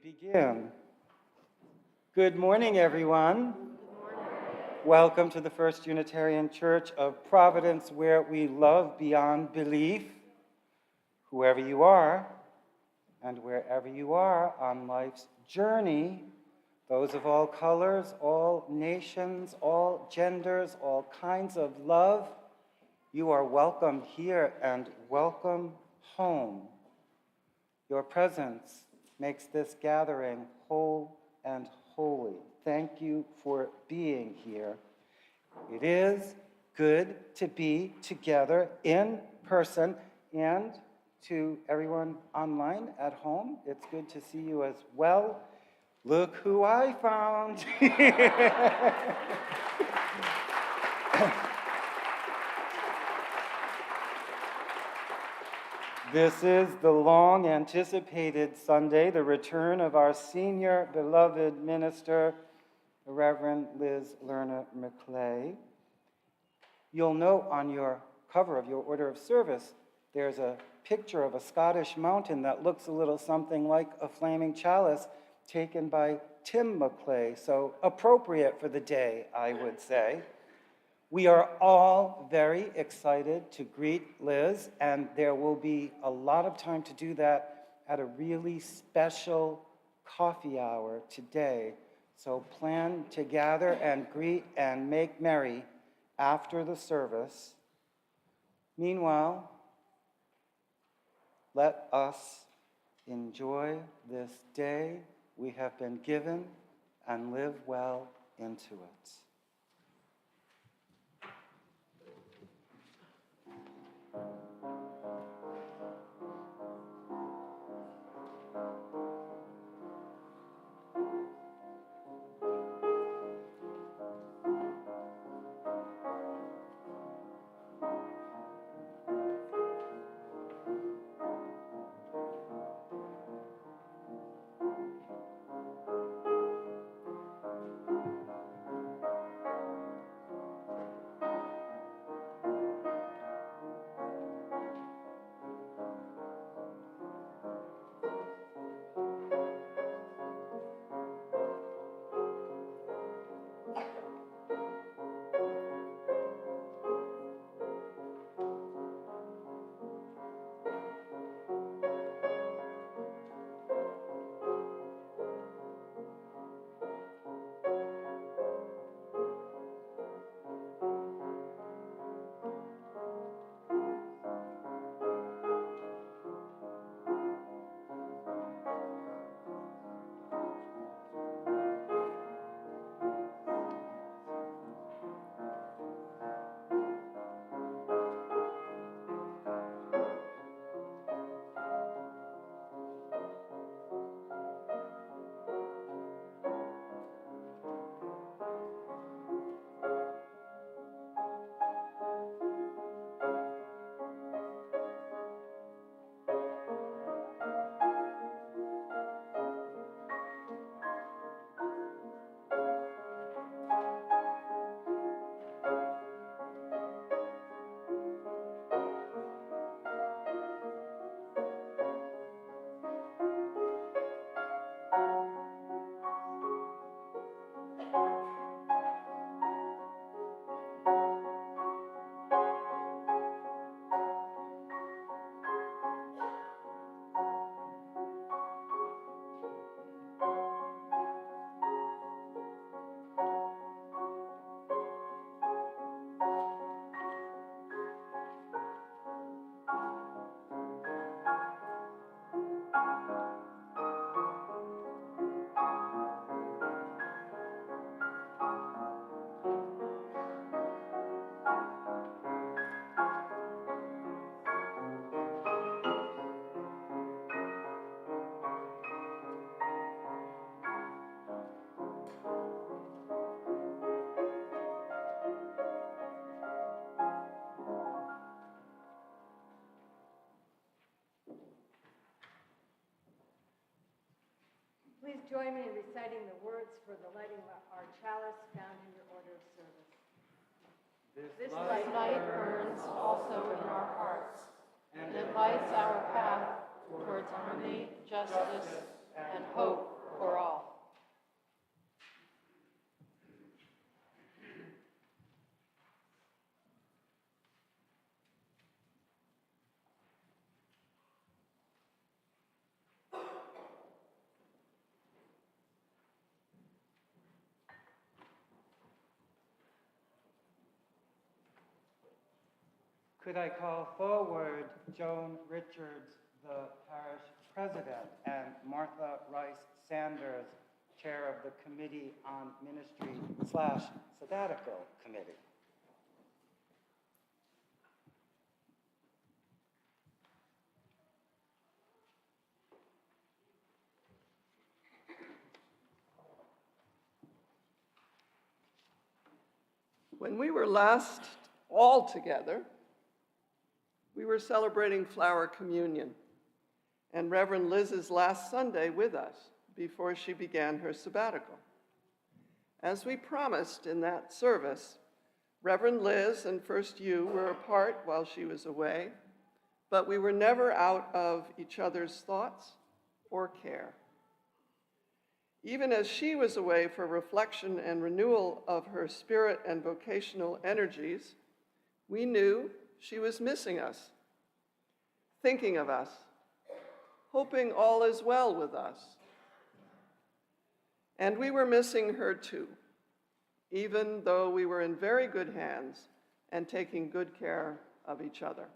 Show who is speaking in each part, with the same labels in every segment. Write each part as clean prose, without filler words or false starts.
Speaker 1: Begin. Good morning, everyone. Good morning. Welcome to the First Unitarian Church of Providence, where we love beyond belief. Whoever you are, and wherever you are on life's journey, those of all colors, all nations, all genders, all kinds of love, you are welcome here and welcome home. Your presence makes this gathering whole and holy. Thank you for being here. It is good to be together in person, and to everyone online at home, it's good to see you as well. Look who I found. This is the long-anticipated Sunday, the return of our senior beloved minister, the Reverend Liz Lerner McClay. You'll note on your cover of your order of service, there's a picture of a Scottish mountain that looks a little something like a flaming chalice taken by Tim McClay, so appropriate for the day, I would say. We are all very excited to greet Liz, and there will be a lot of time to do that at a really special coffee hour today. So plan to gather and greet and make merry after the service. Meanwhile, let us enjoy this day we have been given and live well into it.
Speaker 2: Please join me in reciting the words for the lighting of our chalice found in your order of service.
Speaker 3: This light burns also in our hearts, and it lights our path towards harmony, justice, and hope for all.
Speaker 1: Could I call forward Joan Richards, the parish president, and Martha Rice Sanders, chair of the Committee on Ministry/Sabbatical Committee?
Speaker 4: When we were last all together, we were celebrating Flower Communion and Reverend Liz's last Sunday with us before she began her sabbatical. As we promised in that service, Reverend Liz and First You were apart while she was away, but we were never out of each other's thoughts or care. Even as she was away for reflection and renewal of her spirit and vocational energies, we knew she was missing us, thinking of us, hoping all is well with us. And we were missing her too, even though we were in very good hands and taking good care of each other.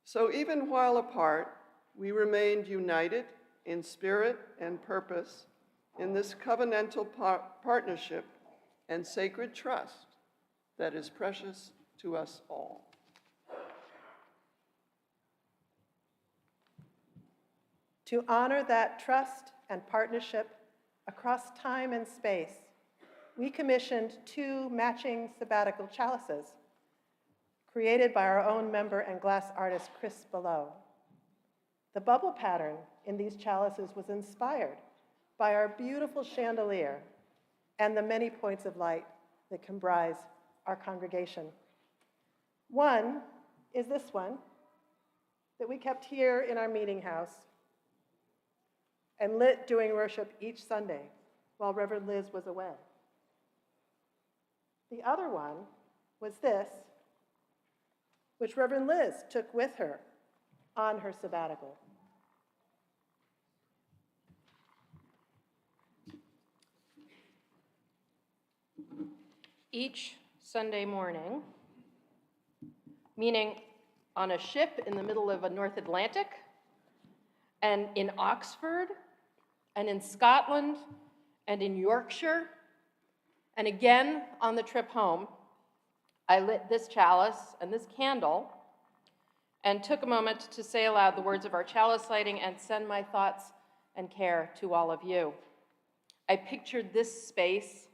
Speaker 4: So even while apart, we remained united in spirit and purpose in this covenantal partnership and sacred trust that is precious to us all.
Speaker 5: To honor that trust and partnership across time and space, we commissioned 2 matching sabbatical chalices created by our own member and glass artist, Chris Below. The bubble pattern in these chalices was inspired by our beautiful chandelier and the many points of light that comprise our congregation. One is this one that we kept here in our meeting house and lit during worship each Sunday while Reverend Liz was away. The other one was this, which Reverend Liz took with her on her sabbatical.
Speaker 3: Each Sunday morning, meaning on a ship in the middle of a North Atlantic, and in Oxford, and in Scotland, and in Yorkshire, and again on the trip home, I lit this chalice and this candle and took a moment to say aloud the words of our chalice lighting and send my thoughts and care to all of you. I pictured this space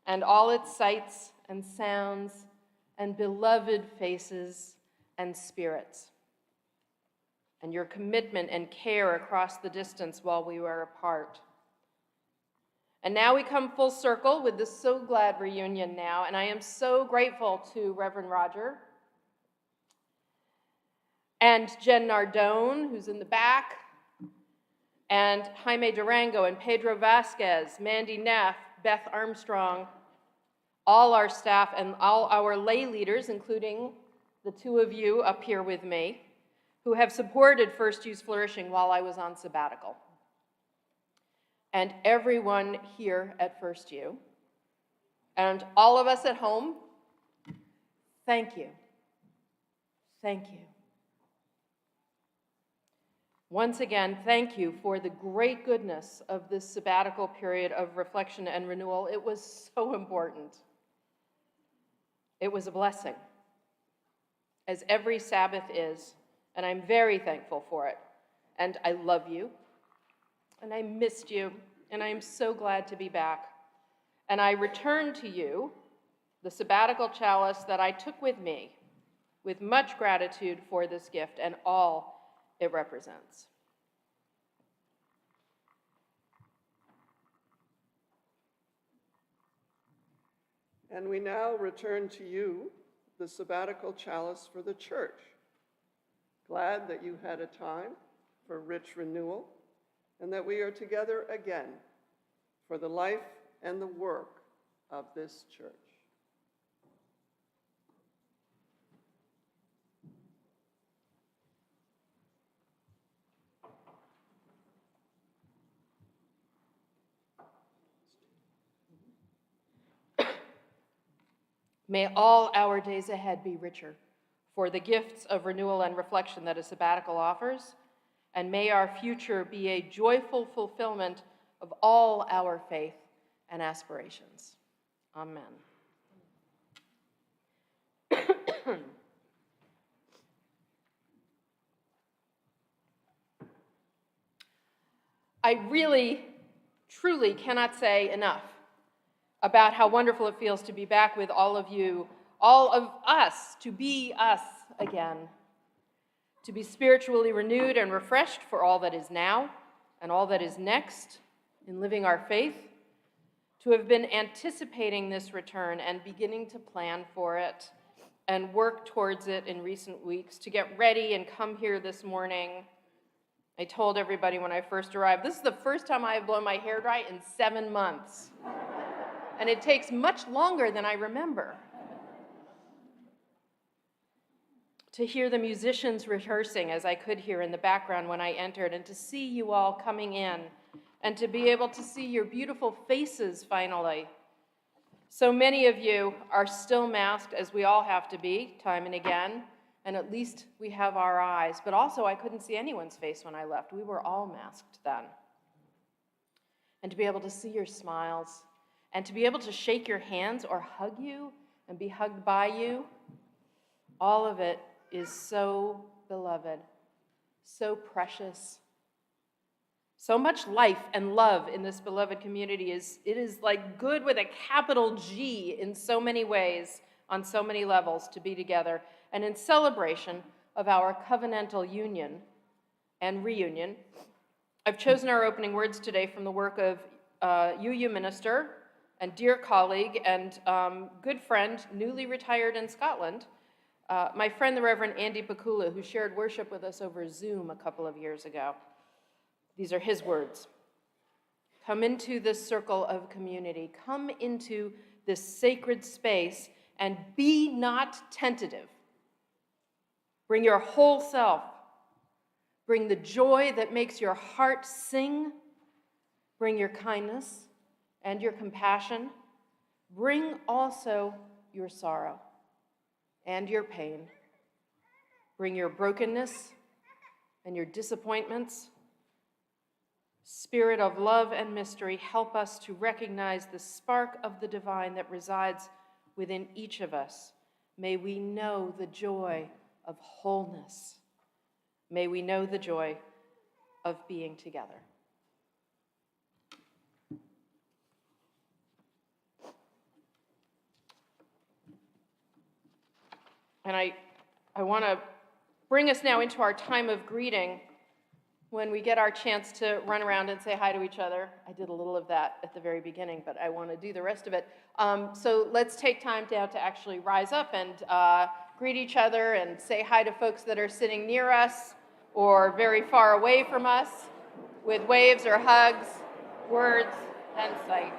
Speaker 3: and all its sights and sounds and beloved faces and spirits, and your commitment and care across the distance while we were apart. And now we come full circle with this So Glad reunion now, and I am so grateful to Reverend Roger and Jen Nardone, who's in the back, and Jaime Durango and Pedro Vasquez, Mandy Neff, Beth Armstrong, all our staff and all our lay leaders, including the 2 of you up here with me, who have supported First You's flourishing while I was on sabbatical. And everyone here at First You, and all of us at home, thank you. Thank you. Once again, thank you for the great goodness of this sabbatical period of reflection and renewal. It was so important. It was a blessing, as every Sabbath is, and I'm very thankful for it. And I love you, and I missed you, and I am so glad to be back. And I return to you the sabbatical chalice that I took with me, with much gratitude for this gift and all it represents.
Speaker 4: And we now return to you the sabbatical chalice for the church. Glad that you had a time for rich renewal and that we are together again for the life and the work of this church.
Speaker 3: May all our days ahead be richer for the gifts of renewal and reflection that a sabbatical offers, and may our future be a joyful fulfillment of all our faith and aspirations. Amen. I really, truly cannot say enough about how wonderful it feels to be back with all of you, all of us, to be us again, to be spiritually renewed and refreshed for all that is now and all that is next in living our faith, to have been anticipating this return and beginning to plan for it and work towards it in recent weeks, to get ready and come here this morning. I told everybody when I first arrived, this is the first time I have blown my hair dry in 7 months. And it takes much longer than I remember. To hear the musicians rehearsing, as I could hear in the background when I entered, and to see you all coming in, and to be able to see your beautiful faces finally. So many of you are still masked, as we all have to be, time and again, and at least we have our eyes. But also, I couldn't see anyone's face when I left. We were all masked then. And to be able to see your smiles, and to be able to shake your hands or hug you and be hugged by you, all of it is so beloved, so precious. So much life and love in this beloved community. It is like good with a capital G in so many ways, on so many levels, to be together. And in celebration of our covenantal union and reunion, I've chosen our opening words today from the work of UU minister and dear colleague and good friend, newly retired in Scotland, my friend, the Reverend Andy Pakula, who shared worship with us over Zoom a couple of years ago. These are his words. Come into this circle of community. Come into this sacred space and be not tentative. Bring your whole self. Bring the joy that makes your heart sing. Bring your kindness and your compassion. Bring also your sorrow and your pain. Bring your brokenness and your disappointments. Spirit of love and mystery, help us to recognize the spark of the divine that resides within each of us. May we know the joy of wholeness. May we know the joy of being together. And I want to bring us now into our time of greeting when we get our chance to run around and say hi to each other. I did a little of that at the very beginning, but I want to do the rest of it. So let's take time now to actually rise up and greet each other and say hi to folks that are sitting near us or very far away from us with waves or hugs, words, and sight.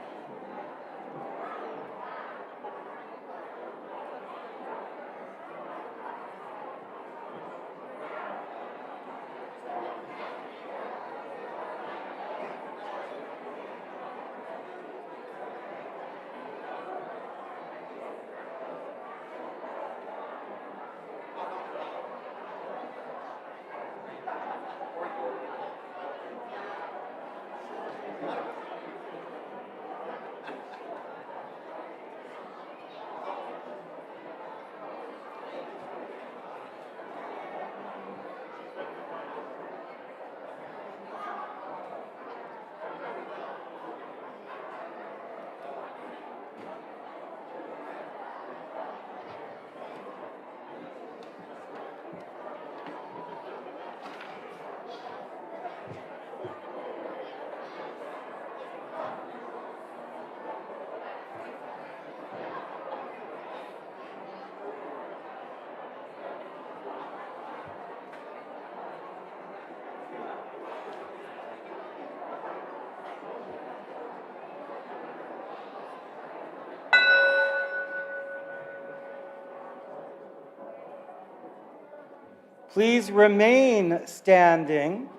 Speaker 1: Please remain standing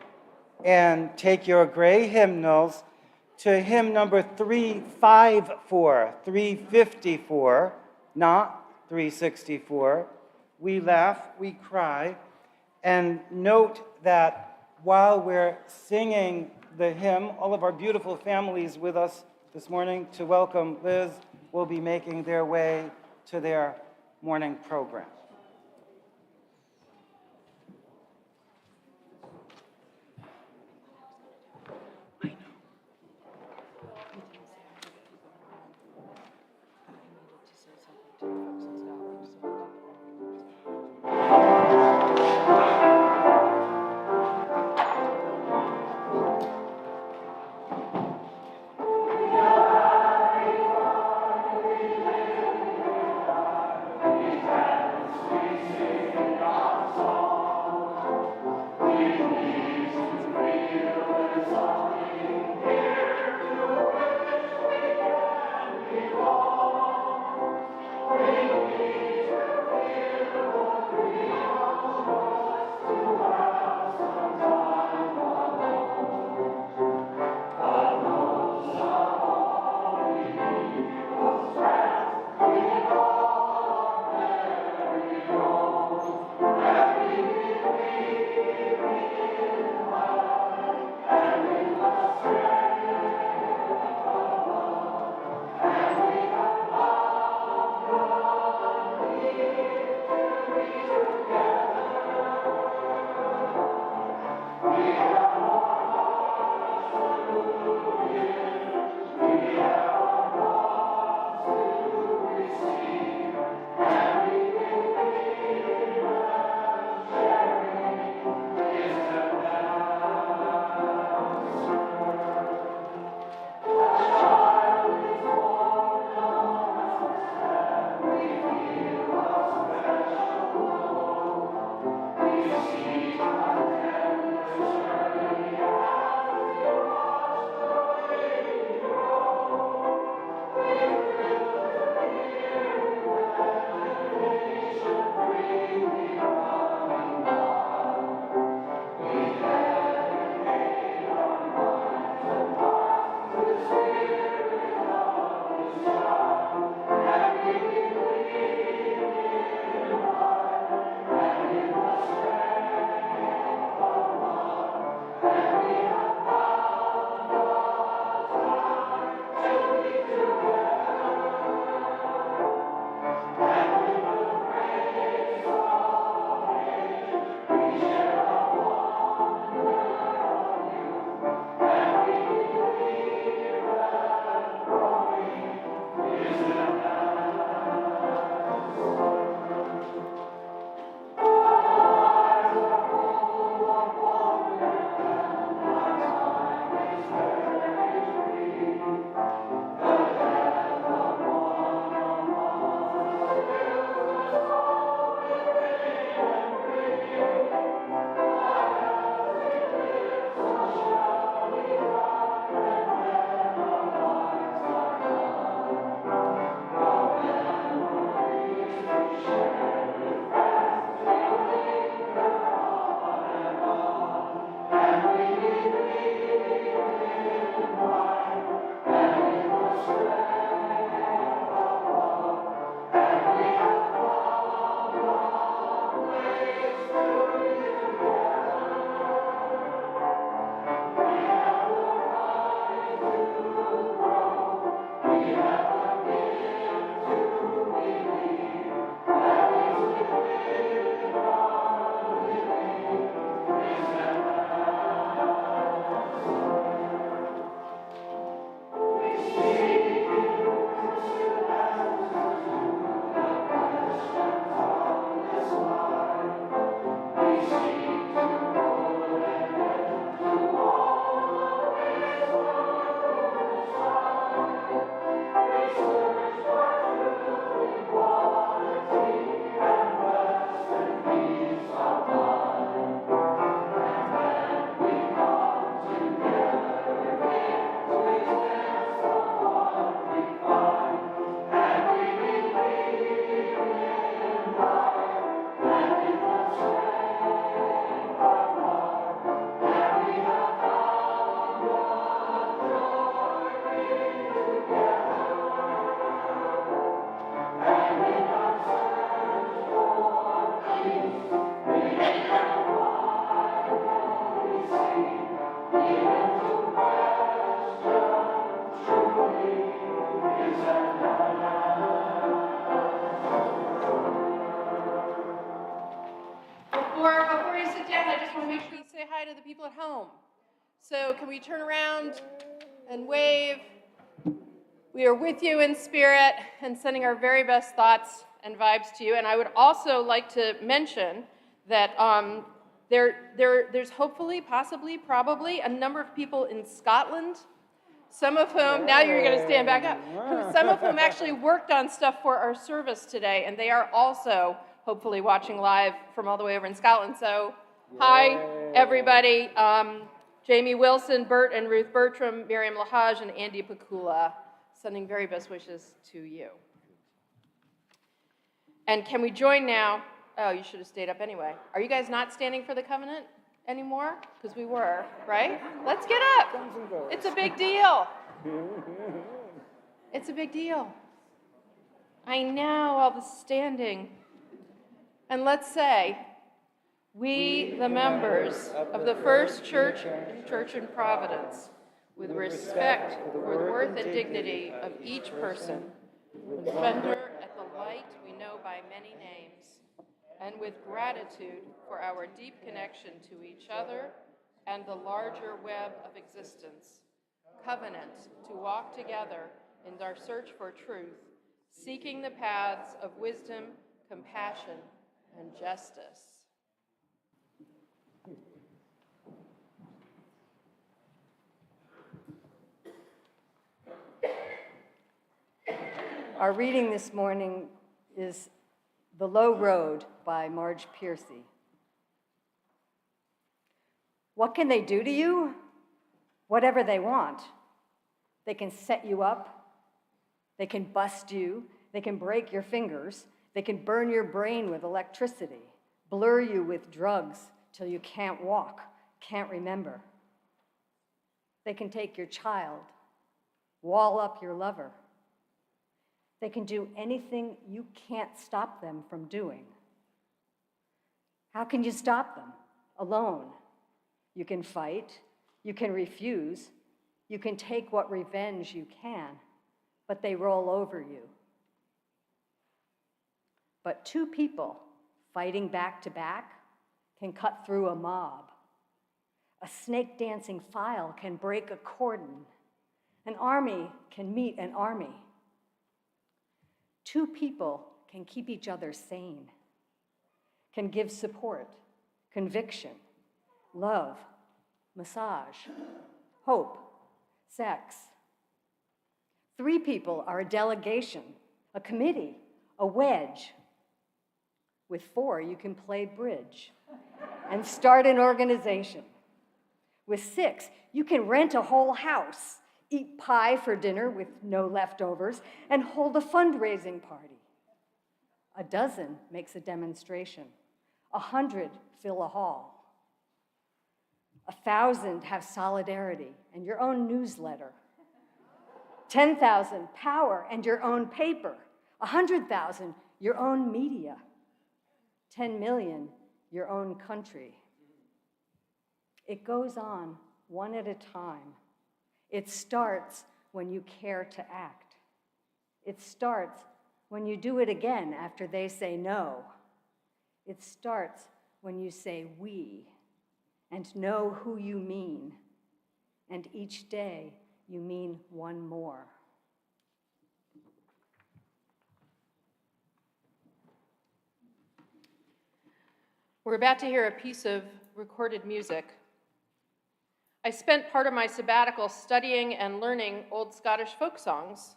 Speaker 1: and take your gray hymnals to hymn number 354, 354, not 364. We laugh, we cry, and note that while we're singing the hymn, all of our beautiful families with us this morning to welcome Liz will be making their way to their morning program.
Speaker 3: hi to the people at home. So can we turn around and wave? We are with you in spirit and sending our very best thoughts and vibes to you. And I would also like to mention that there's hopefully, possibly, probably a number of people in Scotland, some of whom, now you're going to stand back up, some of whom actually worked on stuff for our service today, and they are also hopefully watching live from all the way over in Scotland. So, hi, everybody. Jamie Wilson, Bert and Ruth Bertram, Miriam Lahaj, and Andy Pakula, sending very best wishes to you. And can we join now? Oh, you should have stayed up anyway. Are you guys not standing for the covenant anymore? Because we were, right? Let's get up. It's a big deal. It's a big deal. I know, all the standing. And let's say, we, the members of the First Church in Providence, with respect for the worth and dignity of each person, with splendor at the light we know by many names, and with gratitude for our deep connection to each other and the larger web of existence, covenant to walk together in our search for truth, seeking the paths of wisdom, compassion, and justice.
Speaker 6: Our reading this morning is The Low Road by Marge Piercy. What can they do to you? Whatever they want. They can set you up. They can bust you. They can break your fingers. They can burn your brain with electricity, blur you with drugs till you can't walk, can't remember. They can take your child, wall up your lover. They can do anything you can't stop them from doing. How can you stop them? Alone. You can fight, you can refuse, you can take what revenge you can, but they roll over you. But two people fighting back to back can cut through a mob. A snake dancing file can break a cordon. An army can meet an army. Two people can keep each other sane, can give support, conviction, love, massage, hope, sex. Three people are a delegation, a committee, a wedge. With four, you can play bridge and start an organization. With six, you can rent a whole house, eat pie for dinner with no leftovers, and hold a fundraising party. A dozen makes a demonstration. 100 fill a hall. 1,000 have solidarity and your own newsletter. 10,000 power and your own paper. 100,000 your own media. 10 million your own country. It goes on one at a time. It starts when you care to act. It starts when you do it again after they say no. It starts when you say we and know who you mean. And each day you mean one more.
Speaker 3: We're about to hear a piece of recorded music. I spent part of my sabbatical studying and learning old Scottish folk songs,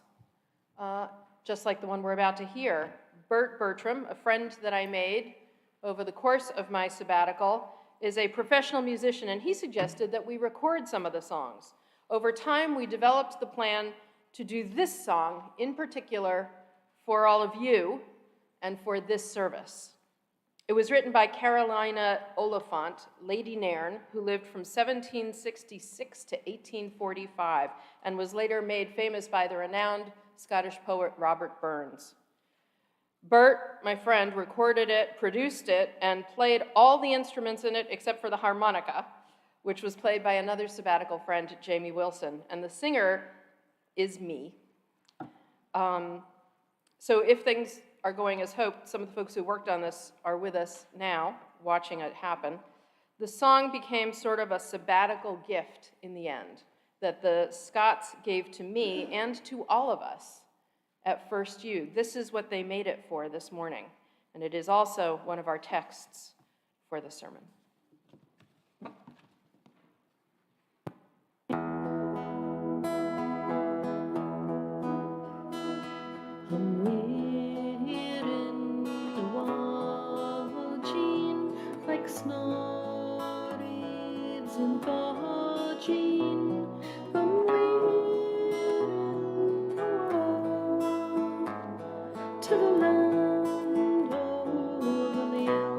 Speaker 3: just like the one we're about to hear. Bert Bertram, a friend that I made over the course of my sabbatical, is a professional musician, and he suggested that we record some of the songs. Over time, we developed the plan to do this song in particular for all of you and for this service. It was written by Carolina Oliphant, Lady Nairn, who lived from 1766 to 1845 and was later made famous by the renowned Scottish poet Robert Burns. Bert, my friend, recorded it, produced it, and played all the instruments in it except for the harmonica, which was played by another sabbatical friend, Jamie Wilson. And the singer is me. So if things are going as hoped, some of the folks who worked on this are with us now, watching it happen. The song became sort of a sabbatical gift in the end that the Scots gave to me and to all of us at First U. This is what they made it for this morning, and it is also one of our texts for the sermon.
Speaker 7: I'm wearing a watching like snorrids and bodging. I'm wearing a wall to the land over the hill.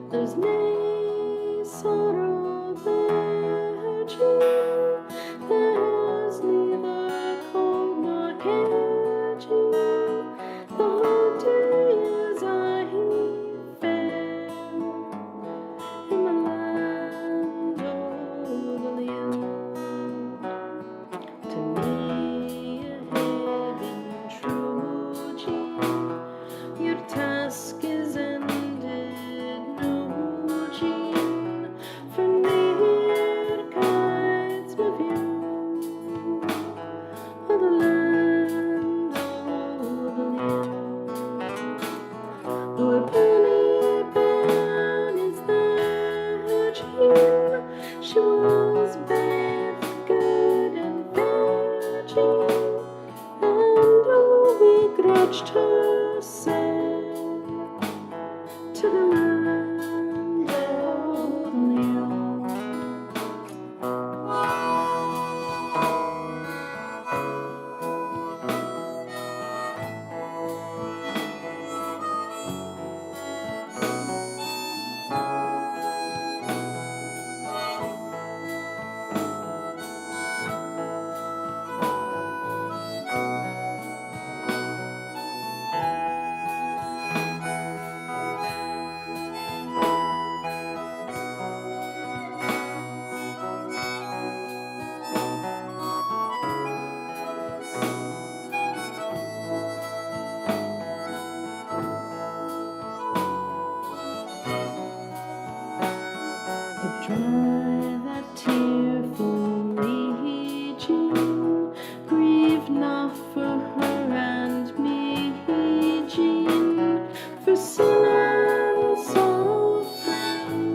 Speaker 7: There's nae sorrow there, Jean. There's neither cold nor care, Jean. The days I fair in the land over the hill. To me, a heaven true, Jean. Your task is ended, no, Jean, for near guides my view of the land over the hill. Lord Bonnie Ben is there, Jean. She was baith good and fair, Jean, and oh, we grudged her sair to the land over the hill. Dry that tearful Jean, grieve not for her and me, Jean, for sin and sorrow free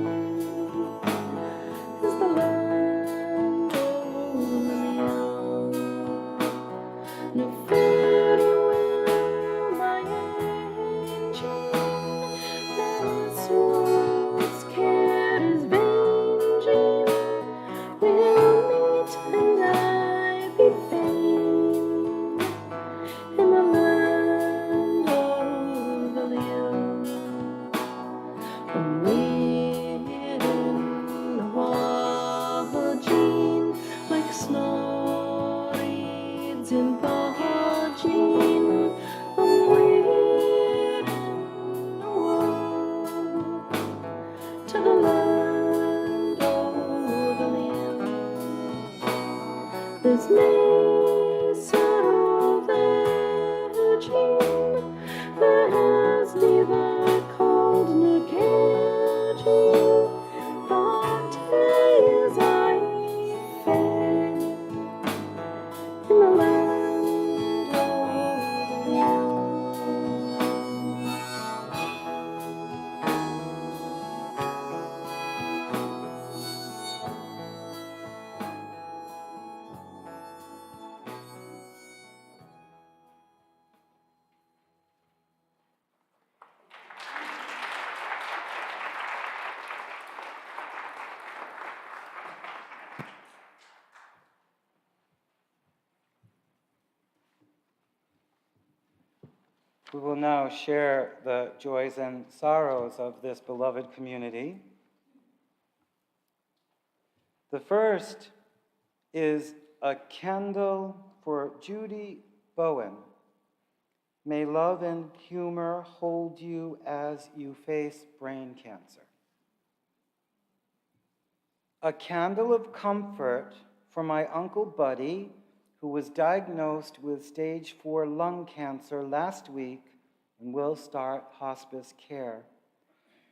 Speaker 7: is the land over the hill. No farewell, my angel, this world's care is vain, Jean. We'll meet and I be fain in the land over the hill. I'm waiting a while, Jean, like snorrids in bodging. I'm waiting a while to the land over the hill. There's nae sorrow there, Jean. There's neither cold nor care, Jean. The days I fair in the land over the hill.
Speaker 1: We will now share the joys and sorrows of this beloved community. The first is a candle for Judy Bowen. May love and humor hold you as you face brain cancer. A candle of comfort for my Uncle Buddy, who was diagnosed with stage 4 lung cancer last week and will start hospice care.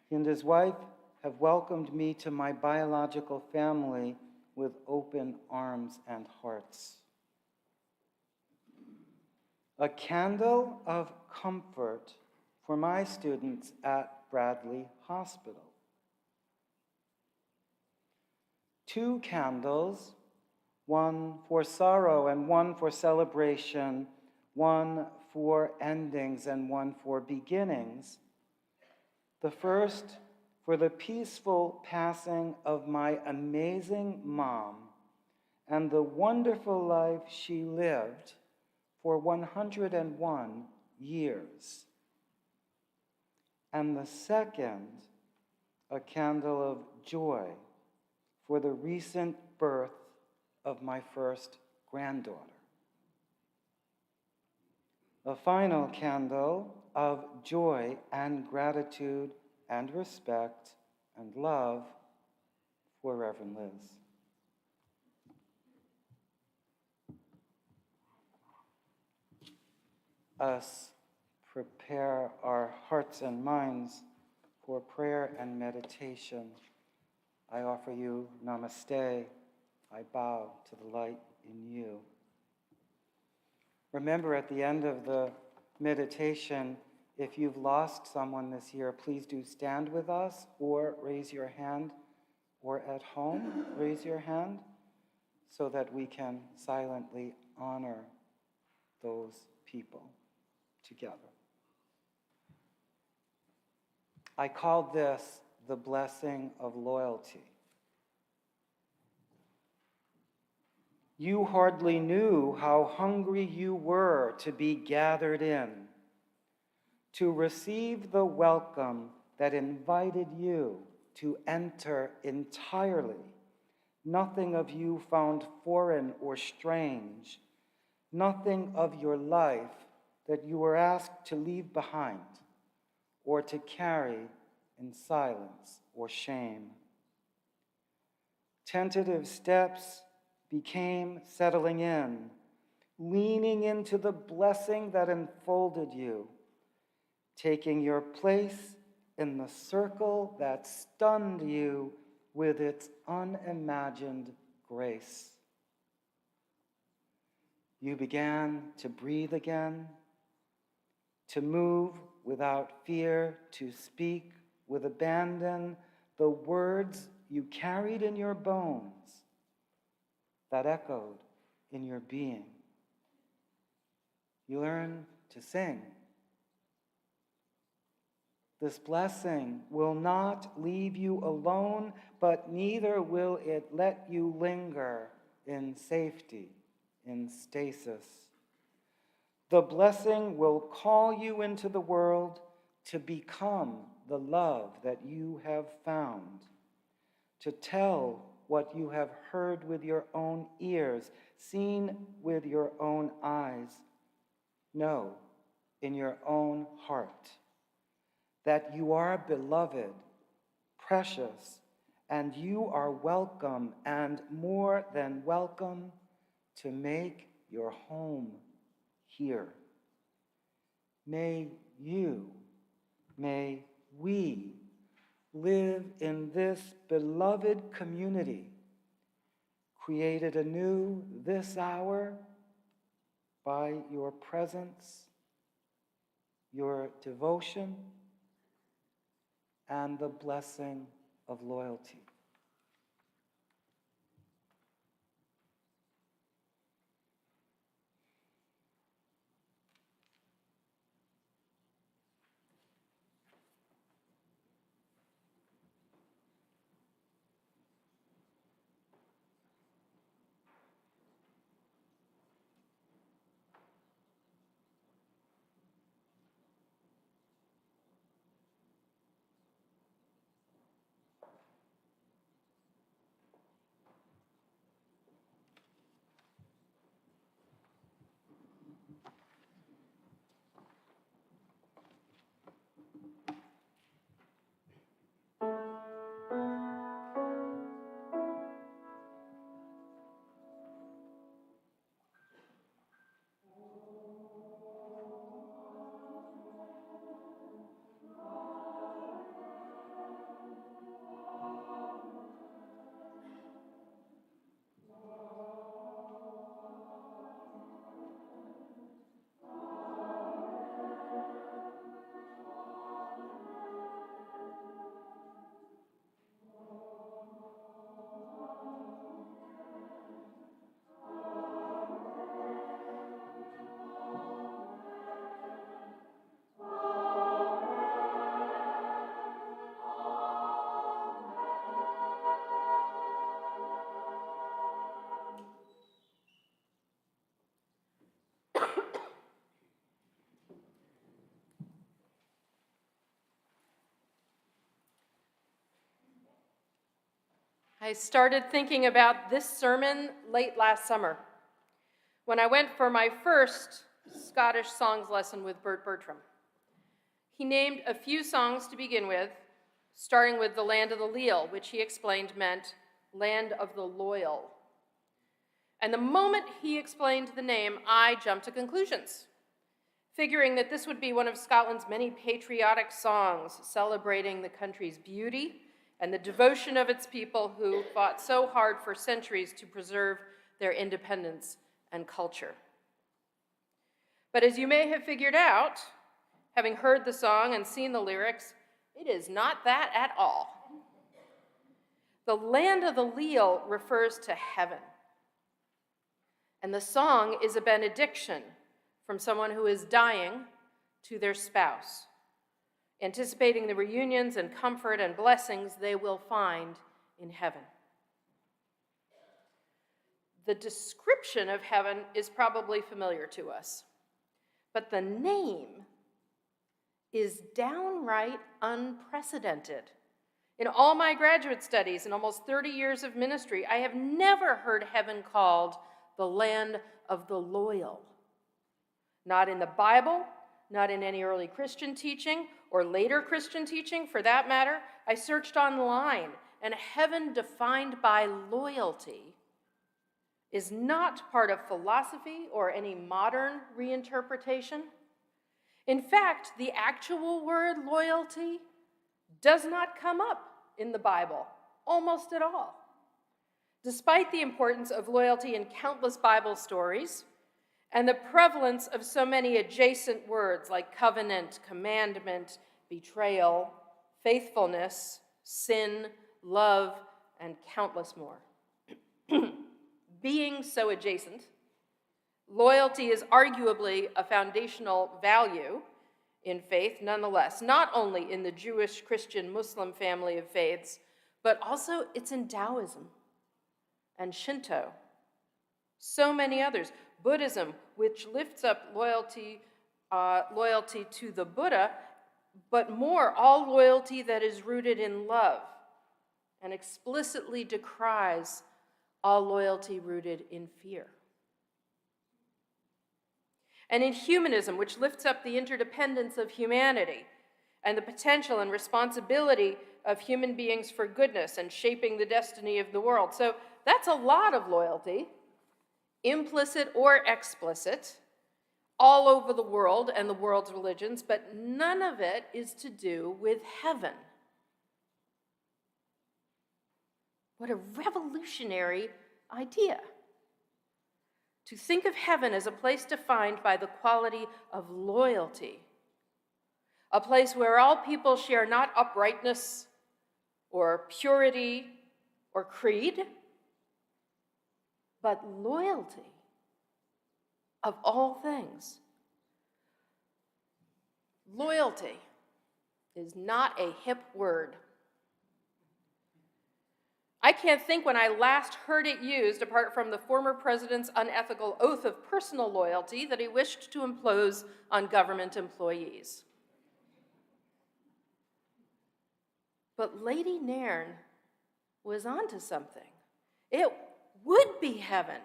Speaker 1: He and his wife have welcomed me to my biological family with open arms and hearts. A candle of comfort for my students at Bradley Hospital. 2 candles, one for sorrow and one for celebration, one for endings and one for beginnings. The first for the peaceful passing of my amazing mom and the wonderful life she lived for 101 years. And the second, a candle of joy for the recent birth of my first granddaughter. A final candle of joy and gratitude and respect and love for Reverend Liz. Us prepare our hearts and minds for prayer and meditation. I offer you namaste. I bow to the light in you. Remember, at the end of the meditation, if you've lost someone this year, please do stand with us or raise your hand, or at home, raise your hand, so that we can silently honor those people together. I called this the blessing of loyalty. You hardly knew how hungry you were to be gathered in, to receive the welcome that invited you to enter entirely. Nothing of you found foreign or strange, nothing of your life that you were asked to leave behind or to carry in silence or shame. Tentative steps became settling in, leaning into the blessing that enfolded you, taking your place in the circle that stunned you with its unimagined grace. You began to breathe again, to move without fear, to speak with abandon the words you carried in your bones that echoed in your being. You learn to sing. This blessing will not leave you alone, but neither will it let you linger in safety, in stasis. The blessing will call you into the world to become the love that you have found, to tell what you have heard with your own ears, seen with your own eyes, know in your own heart that you are beloved, precious, and you are welcome, and more than welcome, to make your home here. May we live in this beloved community, created anew this hour by your presence, your devotion, and the blessing of loyalty.
Speaker 3: I started thinking about this sermon late last summer when I went for my first Scottish songs lesson with Bert Bertram. He named a few songs to begin with, starting with The Land of the Leal, which he explained meant Land of the Loyal. And the moment he explained the name, I jumped to conclusions, figuring that this would be one of Scotland's many patriotic songs celebrating the country's beauty and the devotion of its people who fought so hard for centuries to preserve their independence and culture. But as you may have figured out, having heard the song and seen the lyrics, it is not that at all. The Land of the Leal refers to heaven, and the song is a benediction from someone who is dying to their spouse, anticipating the reunions and comfort and blessings they will find in heaven. The description of heaven is probably familiar to us, but the name is downright unprecedented. In all my graduate studies and almost 30 years of ministry, I have never heard heaven called the land of the loyal. Not in the Bible, not in any early Christian teaching, or later Christian teaching for that matter. I searched online, and heaven defined by loyalty is not part of philosophy or any modern reinterpretation. In fact, the actual word loyalty does not come up in the Bible almost at all. Despite the importance of loyalty in countless Bible stories and the prevalence of so many adjacent words like covenant, commandment, betrayal, faithfulness, sin, love, and countless more. Being so adjacent, loyalty is arguably a foundational value in faith nonetheless, not only in the Jewish, Christian, Muslim family of faiths, but also it's in Taoism and Shinto. So many others. Buddhism, which lifts up loyalty to the Buddha, but more, all loyalty that is rooted in love and explicitly decries all loyalty rooted in fear. And in humanism, which lifts up the interdependence of humanity and the potential and responsibility of human beings for goodness and shaping the destiny of the world. So that's a lot of loyalty, implicit or explicit, all over the world and the world's religions, but none of it is to do with heaven. What a revolutionary idea. To think of heaven as a place defined by the quality of loyalty, a place where all people share not uprightness or purity or creed, but loyalty of all things. Loyalty is not a hip word. I can't think when I last heard it used, apart from the former president's unethical oath of personal loyalty that he wished to impose on government employees. But Lady Nairn was onto something. It would be heaven,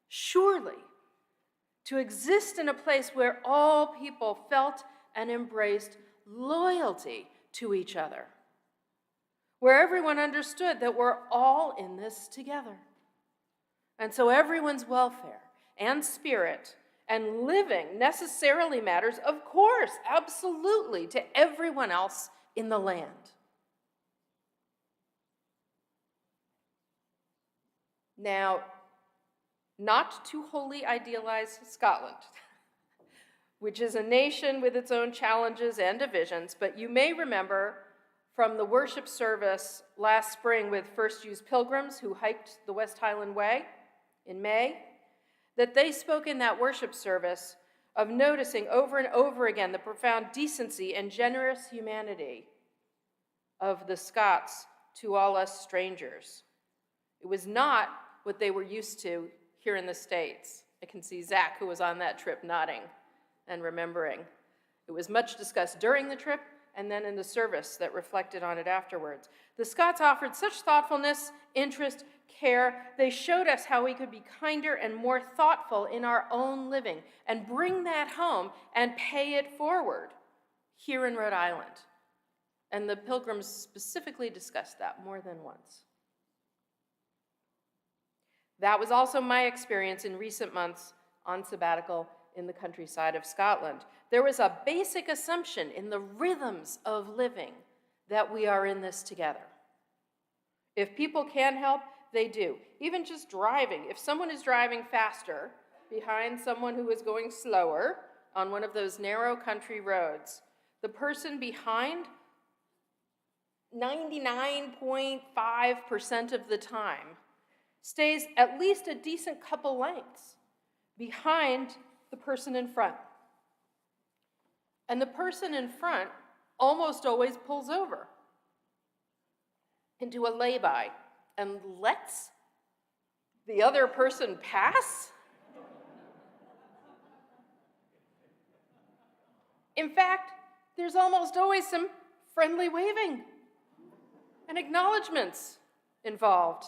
Speaker 3: surely, to exist in a place where all people felt and embraced loyalty to each other, where everyone understood that we're all in this together. And so everyone's welfare and spirit and living necessarily matters, of course, absolutely, to everyone else in the land. Now, not to wholly idealize Scotland, which is a nation with its own challenges and divisions, but you may remember from the worship service last spring with First Use pilgrims who hiked the West Highland Way in May, that they spoke in that worship service of noticing over and over again the profound decency and generous humanity of the Scots to all us strangers. It was not what they were used to here in the States. I can see Zach, who was on that trip, nodding and remembering. It was much discussed during the trip and then in the service that reflected on it afterwards. The Scots offered such thoughtfulness, interest, care. They showed us how we could be kinder and more thoughtful in our own living and bring that home and pay it forward here in Rhode Island. And the Pilgrims specifically discussed that more than once. That was also my experience in recent months on sabbatical in the countryside of Scotland. There was a basic assumption in the rhythms of living that we are in this together. If people can help, they do. Even just driving. If someone is driving faster behind someone who is going slower on one of those narrow country roads, the person behind 99.5% of the time stays at least a decent couple lengths behind the person in front. And the person in front almost always pulls over into a lay-by and lets the other person pass? In fact, there's almost always some friendly waving and acknowledgments involved.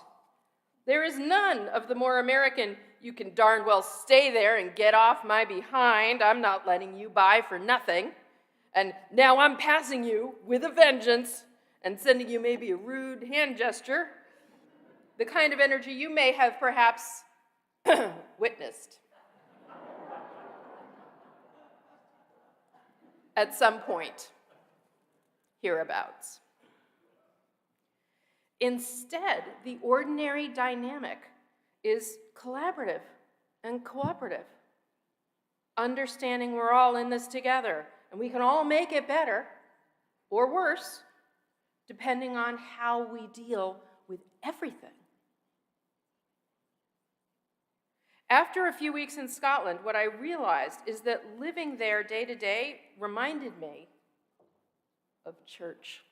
Speaker 3: There is none of the more American, you can darn well stay there and get off my behind, I'm not letting you by for nothing, and now I'm passing you with a vengeance and sending you maybe a rude hand gesture, the kind of energy you may have perhaps witnessed at some point hereabouts. Instead, the ordinary dynamic is collaborative and cooperative, understanding we're all in this together and we can all make it better or worse, depending on how we deal with everything. After a few weeks in Scotland, what I realized is that living there day to day reminded me of church.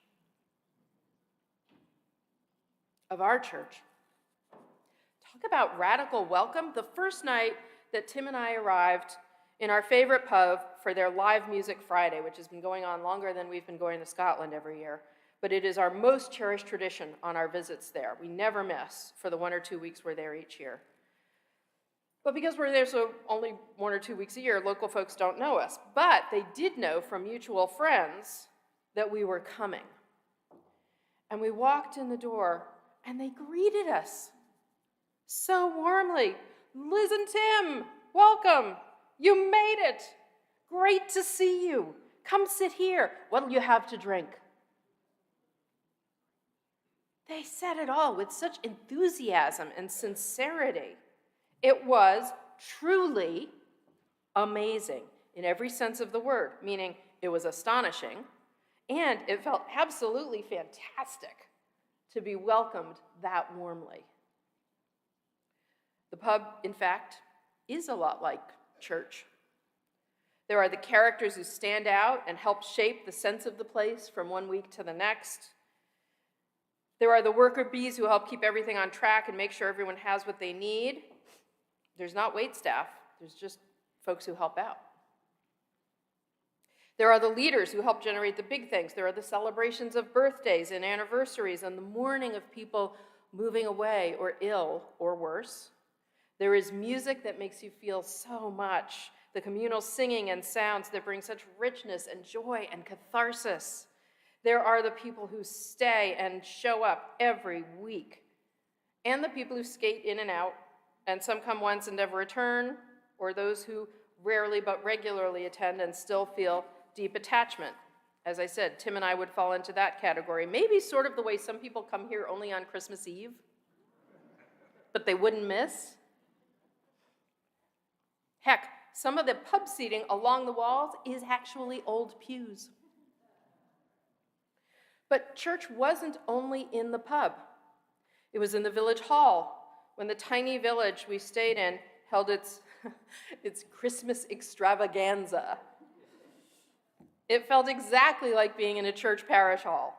Speaker 3: Of our church. Talk about radical welcome. The first night that Tim and I arrived in our favorite pub for their live music Friday, which has been going on longer than we've been going to Scotland every year, but it is our most cherished tradition on our visits there. We never miss for the 1 or 2 weeks we're there each year. But because we're there so only 1 or 2 weeks a year, local folks don't know us. But they did know from mutual friends that we were coming. And we walked in the door and they greeted us so warmly. Liz and Tim, welcome. You made it. Great to see you. Come sit here. What'll you have to drink? They said it all with such enthusiasm and sincerity. It was truly amazing in every sense of the word, meaning it was astonishing, and it felt absolutely fantastic to be welcomed that warmly. The pub, in fact, is a lot like church. There are the characters who stand out and help shape the sense of the place from one week to the next. There are the worker bees who help keep everything on track and make sure everyone has what they need. There's not wait staff, there's just folks who help out. There are the leaders who help generate the big things. There are the celebrations of birthdays and anniversaries and the mourning of people moving away or ill or worse. There is music that makes you feel so much, the communal singing and sounds that bring such richness and joy and catharsis. There are the people who stay and show up every week, and the people who skate in and out, and some come once and never return, or those who rarely but regularly attend and still feel deep attachment. As I said, Tim and I would fall into that category. Maybe sort of the way some people come here only on Christmas Eve, but they wouldn't miss. Heck, some of the pub seating along the walls is actually old pews. But church wasn't only in the pub. It was in the village hall, when the tiny village we stayed in held its Christmas extravaganza. It felt exactly like being in a church parish hall,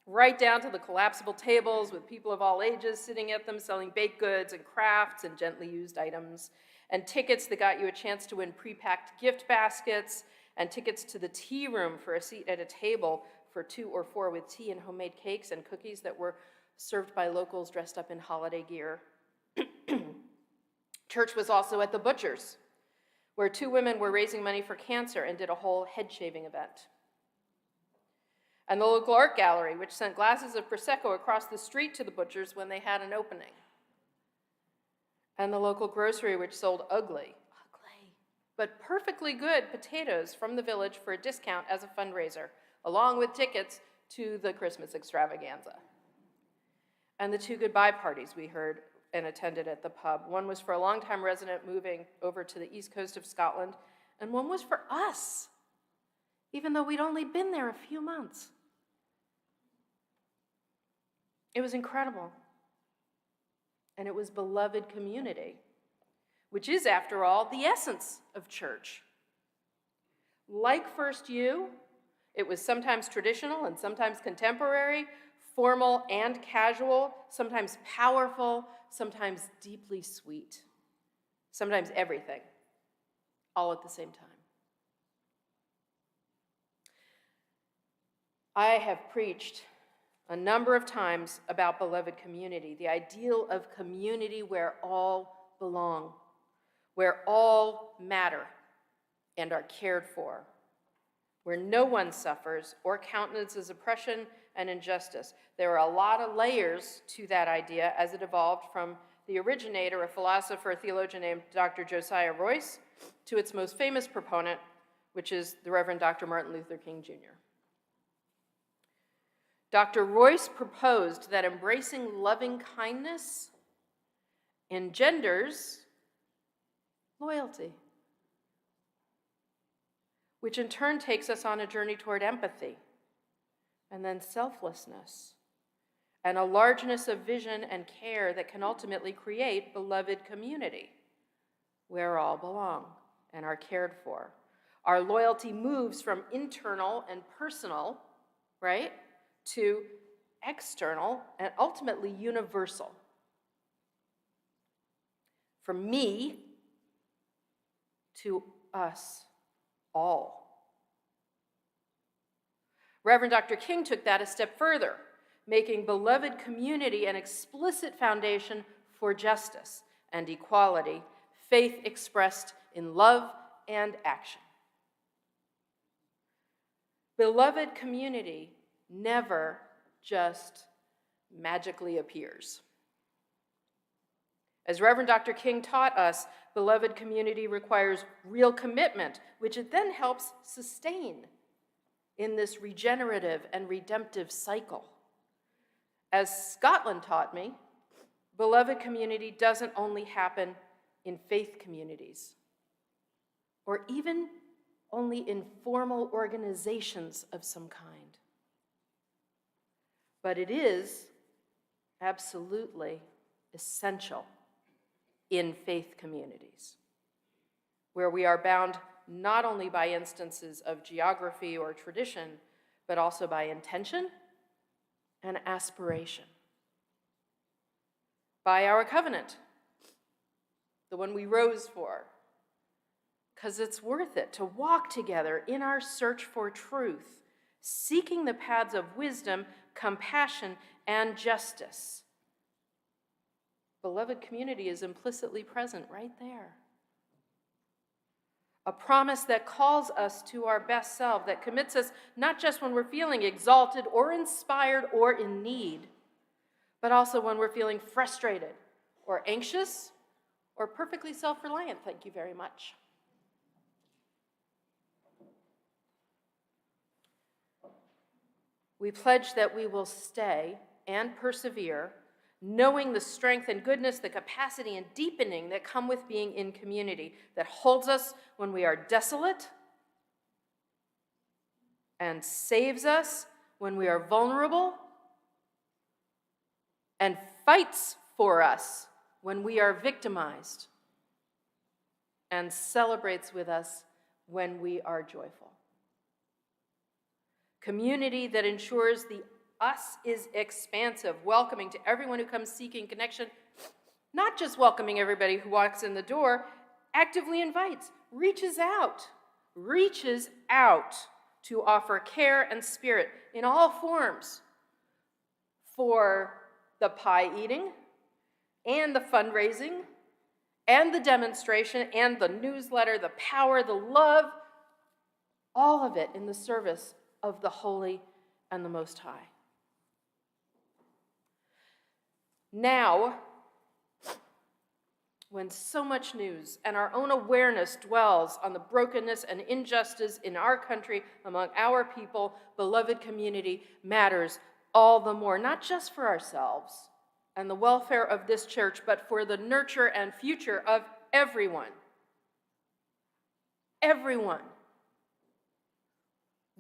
Speaker 3: right down to the collapsible tables with people of all ages sitting at them selling baked goods and crafts and gently used items, and tickets that got you a chance to win pre-packed gift baskets, and tickets to the tea room for a seat at a table for 2 or 4 with tea and homemade cakes and cookies that were served by locals dressed up in holiday gear. Church was also at the butcher's, where 2 women were raising money for cancer and did a whole head shaving event. And the local art gallery, which sent glasses of Prosecco across the street to the butcher's when they had an opening. And the local grocery, which sold ugly, but perfectly good potatoes from the village for a discount as a fundraiser, along with tickets to the Christmas extravaganza. And the 2 goodbye parties we heard and attended at the pub. One was for a longtime resident moving over to the east coast of Scotland, and one was for us, even though we'd only been there a few months. It was incredible. And it was beloved community, which is, after all, the essence of church. Like First U, it was sometimes traditional and sometimes contemporary, formal and casual, sometimes powerful, sometimes deeply sweet, sometimes everything, all at the same time. I have preached a number of times about beloved community, the ideal of community where all belong, where all matter and are cared for, where no one suffers or countenances oppression and injustice. There are a lot of layers to that idea as it evolved from the originator, a philosopher, a theologian named Dr. Josiah Royce, to its most famous proponent, which is the Reverend Dr. Martin Luther King Jr. Dr. Royce proposed that embracing loving kindness engenders loyalty, which in turn takes us on a journey toward empathy, and then selflessness, and a largeness of vision and care that can ultimately create beloved community, where all belong and are cared for. Our loyalty moves from internal and personal, right, to external and ultimately universal. From me to us all. Reverend Dr. King took that a step further, making beloved community an explicit foundation for justice and equality, faith expressed in love and action. Beloved community never just magically appears. As Reverend Dr. King taught us, beloved community requires real commitment, which it then helps sustain in this regenerative and redemptive cycle. As Scotland taught me, beloved community doesn't only happen in faith communities, or even only in formal organizations of some kind. But it is absolutely essential in faith communities, where we are bound not only by instances of geography or tradition, but also by intention and aspiration. By our covenant, the one we rose for, because it's worth it to walk together in our search for truth, seeking the paths of wisdom, compassion, and justice. Beloved community is implicitly present right there. A promise that calls us to our best self, that commits us not just when we're feeling exalted or inspired or in need, but also when we're feeling frustrated or anxious or perfectly self-reliant. Thank you very much. We pledge that we will stay and persevere, knowing the strength and goodness, the capacity and deepening that come with being in community, that holds us when we are desolate and saves us when we are vulnerable and fights for us when we are victimized and celebrates with us when we are joyful. Community that ensures the us is expansive, welcoming to everyone who comes seeking connection, not just welcoming everybody who walks in the door, actively invites, reaches out to offer care and spirit in all forms for the pie eating and the fundraising and the demonstration and the newsletter, the power, the love, all of it in the service of the Holy and the Most High. Now, when so much news and our own awareness dwells on the brokenness and injustice in our country, among our people, beloved community matters all the more, not just for ourselves and the welfare of this church, but for the nurture and future of everyone. Everyone.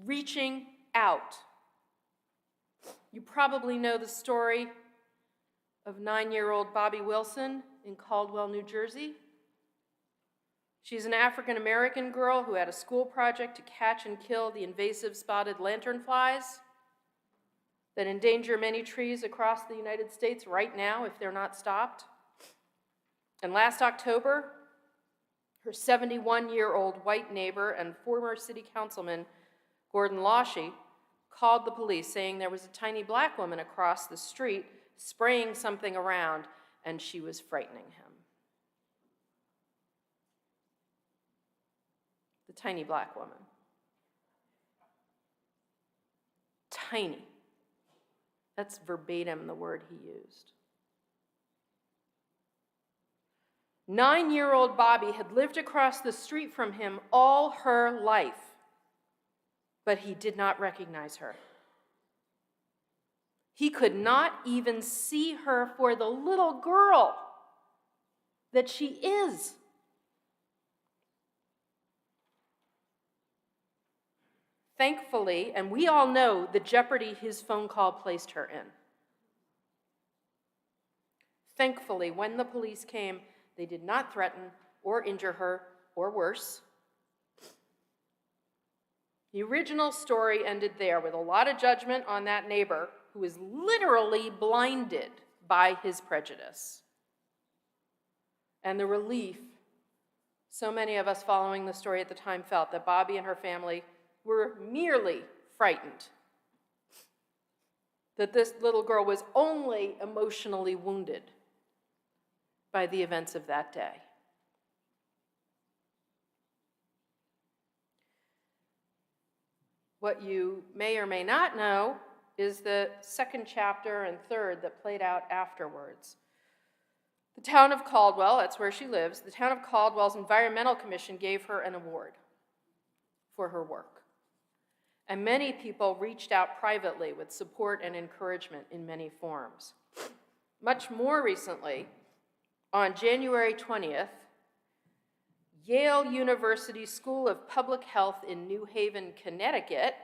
Speaker 3: Reaching out. You probably know the story of 9-year-old Bobby Wilson in Caldwell, New Jersey. She's an African-American girl who had a school project to catch and kill the invasive spotted lanternflies that endanger many trees across the United States right now if they're not stopped. And last October, her 71-year-old white neighbor and former city councilman, Gordon Lawshe, called the police saying there was a tiny black woman across the street spraying something around, and she was frightening him. The tiny black woman. Tiny. That's verbatim the word he used. 9-year-old Bobby had lived across the street from him all her life, but he did not recognize her. He could not even see her for the little girl that she is. Thankfully, and we all know the jeopardy his phone call placed her in. Thankfully, when the police came, they did not threaten or injure her, or worse. The original story ended there with a lot of judgment on that neighbor who was literally blinded by his prejudice. And the relief so many of us following the story at the time felt that Bobby and her family were merely frightened, that this little girl was only emotionally wounded by the events of that day. What you may or may not know is the second chapter and third that played out afterwards. The town of Caldwell, that's where she lives, the town of Caldwell's Environmental Commission gave her an award for her work. And many people reached out privately with support and encouragement in many forms. Much more recently, on January 20th, Yale University School of Public Health in New Haven, Connecticut,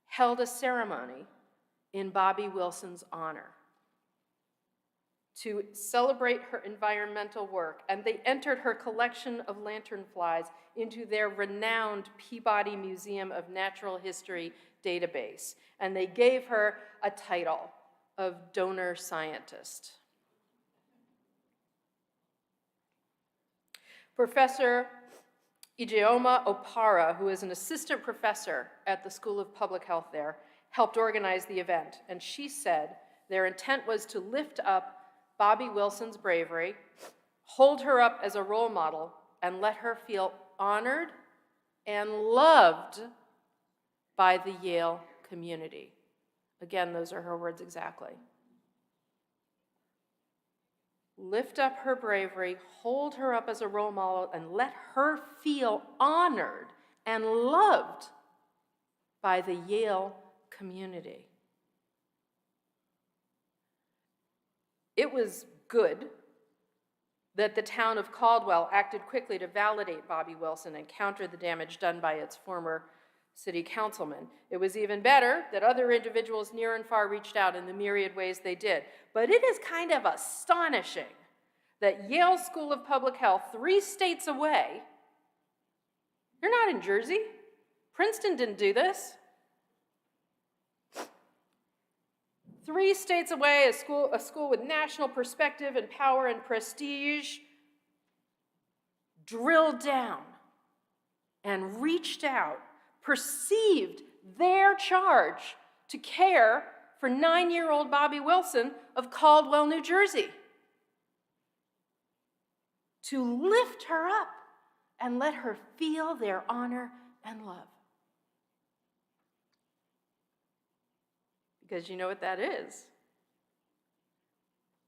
Speaker 3: held a ceremony in Bobby Wilson's honor to celebrate her environmental work, and they entered her collection of lanternflies into their renowned Peabody Museum of Natural History database, and they gave her a title of donor scientist. Professor Ijeoma Opara, who is an assistant professor at the School of Public Health there, helped organize the event, and she said their intent was to lift up Bobby Wilson's bravery, hold her up as a role model, and let her feel honored and loved by the Yale community. Again, those are her words exactly. Lift up her bravery, hold her up as a role model, and let her feel honored and loved by the Yale community. It was good that the town of Caldwell acted quickly to validate Bobby Wilson and counter the damage done by its former city councilman. It was even better that other individuals near and far reached out in the myriad ways they did. But it is kind of astonishing that Yale School of Public Health, 3 states away, you're not in Jersey. Princeton didn't do this. 3 states away, a school with national perspective and power and prestige, drilled down and reached out perceived their charge to care for 9-year-old Bobby Wilson of Caldwell, New Jersey. To lift her up and let her feel their honor and love. Because you know what that is.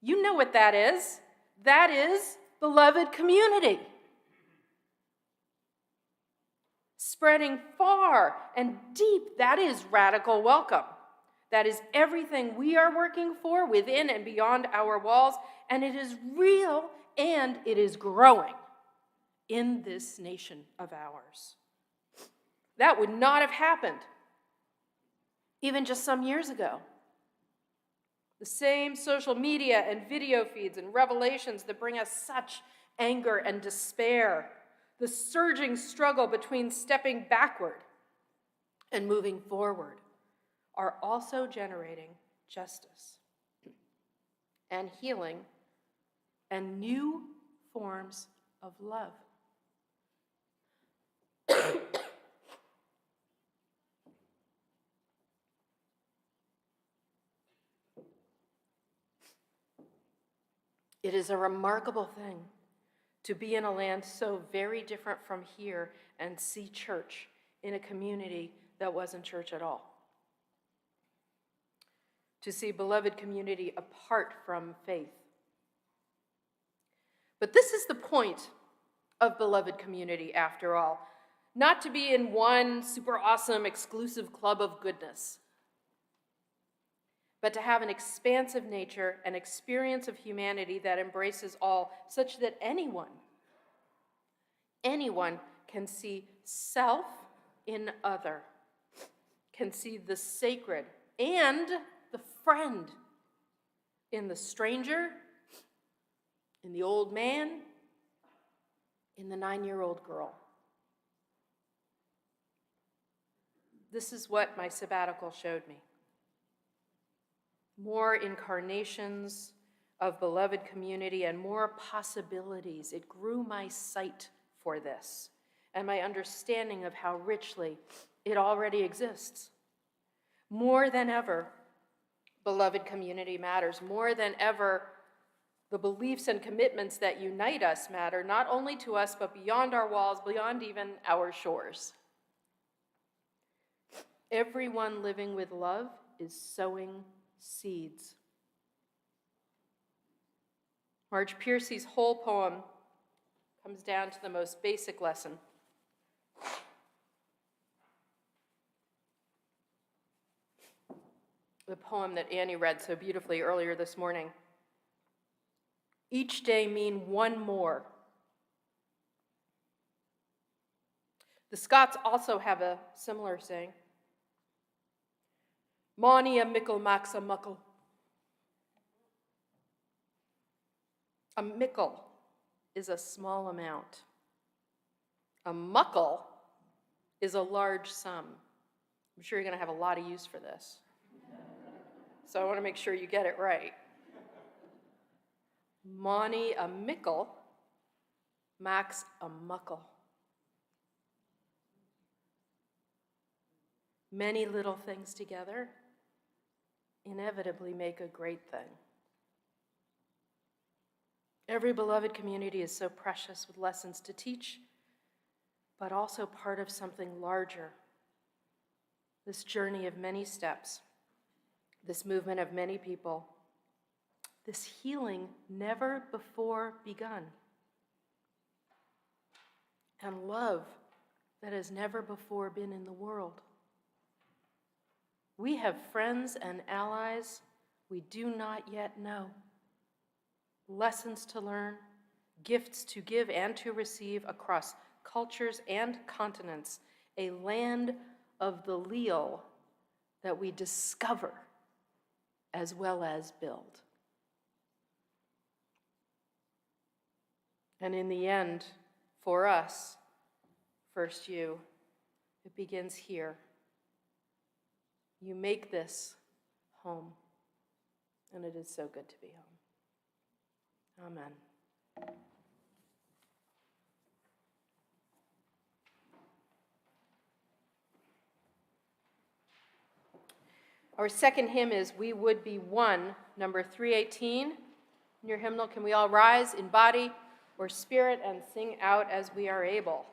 Speaker 3: You know what that is. That is beloved community. Spreading far and deep, that is radical welcome. That is everything we are working for within and beyond our walls, and it is real and it is growing in this nation of ours. That would not have happened even just some years ago. The same social media and video feeds and revelations that bring us such anger and despair, the surging struggle between stepping backward and moving forward, are also generating justice and healing and new forms of love. It is a remarkable thing to be in a land so very different from here and see church in a community that wasn't church at all. To see beloved community apart from faith. But this is the point of beloved community, after all. Not to be in one super awesome, exclusive club of goodness, but to have an expansive nature, an experience of humanity that embraces all, such that anyone can see self in other, can see the sacred and the friend in the stranger, in the old man, in the 9-year-old girl. This is what my sabbatical showed me. More incarnations of beloved community and more possibilities. It grew my sight for this and my understanding of how richly it already exists. More than ever, beloved community matters. More than ever, the beliefs and commitments that unite us matter, not only to us, but beyond our walls, beyond even our shores. Everyone living with love is sowing seeds. Marge Piercy's whole poem comes down to the most basic lesson. The poem that Annie read so beautifully earlier this morning. Each day mean one more. The Scots also have a similar saying. Mony a mickle max a muckle. A mickle is a small amount. A muckle is a large sum. I'm sure you're going to have a lot of use for this. So I want to make sure you get it right. Mony a mickle, max a muckle. Many little things together inevitably make a great thing. Every beloved community is so precious with lessons to teach, but also part of something larger. This journey of many steps, this movement of many people, this healing never before begun, and love that has never before been in the world. We have friends and allies we do not yet know, lessons to learn, gifts to give and to receive across cultures and continents, a land of the leal that we discover as well as build. And in the end, for us, first you, it begins here. You make this home, and it is so good to be home. Amen. Our second hymn is We Would Be One, number 318. In your hymnal, can we all rise in body or spirit and sing out as we are able?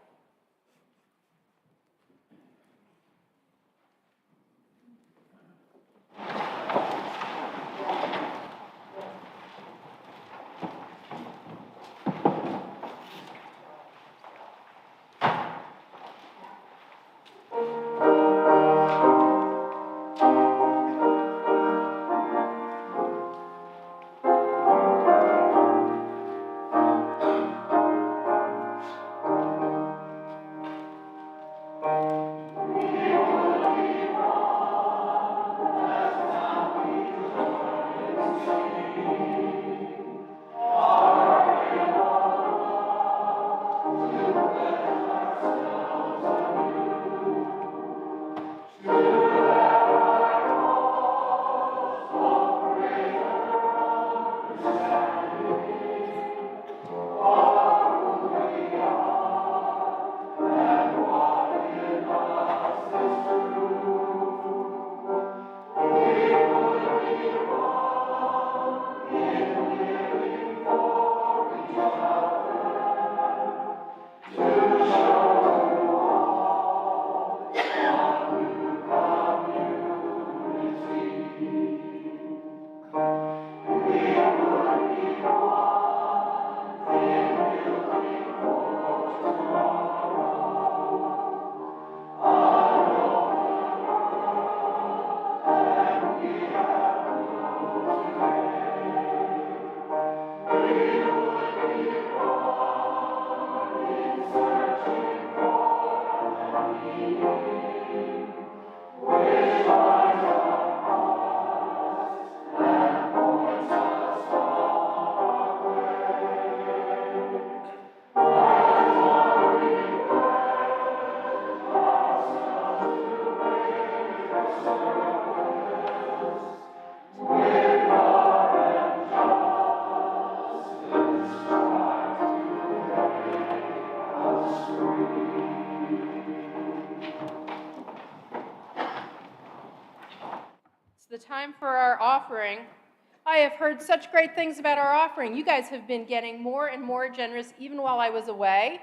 Speaker 3: The time for our offering. I have heard such great things about our offering. You guys have been getting more and more generous even while I was away.